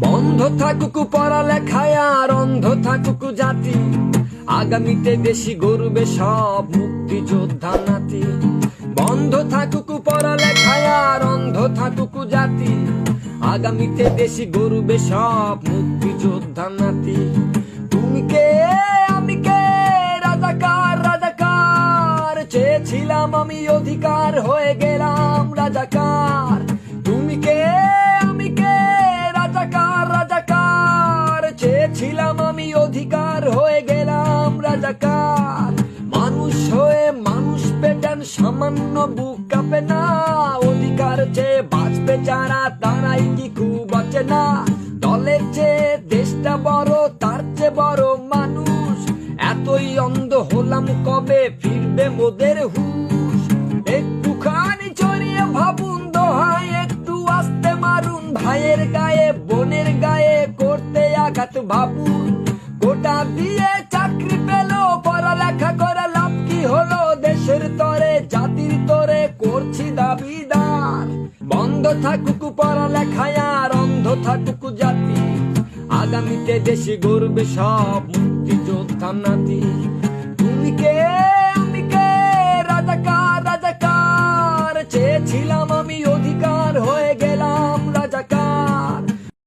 বন্ধ থাকুক পড়ালেখায় আর অন্ধ থাকুক জাতি, আগামীতে দেশি গর্বে সব মুক্তিযোদ্ধা নাতি। বন্ধ থাকুক পড়ালেখায় আর অন্ধ থাকুক জাতি, আগামীতে দেশি গর্বে সব মুক্তিযোদ্ধা নাতি। তুমি কে আমি কে, রাজাকার রাজাকার, চেয়েছিলাম আমি অধিকার হয়ে গেলাম রাজাকার। তুমি কে আমি কে, রাজাকার রাজাকার, চেয়েছিলাম আমি অধিকার হয়ে গেলাম রাজাকার। মানুষ হয়ে মানুষ পেটান সামান্য বুক কাঁপে না, অধিকার চেয়ে বাঁচবে যারা তারাই কি খুব বাঁচে না। দলের চেয়ে দেশটা বড়, তার চেয়ে বড় মানুষ, এতই অন্ধ হলাম কবে ফিরবে মোদের হুশ। একটুখানি চড়িয়ে ভাবুন দোহাই, একটু আস্তে মারুন ভাইয়ের গায়ে বোনের গায়ে করতে আঘাত ভাবুন। গোটা দিয়ে চাকরি পেল, পড়ালেখা করে লাভ কি হলো, দেশের তরে জাতির তরে করছি দাবিদার। বন্ধ থাকুক পড়ালেখায় আর অন্ধ থাকুক জাতি, আগামীতে দেশে গর্বে সব মুক্তিযোদ্ধা নাতি। তুমি কে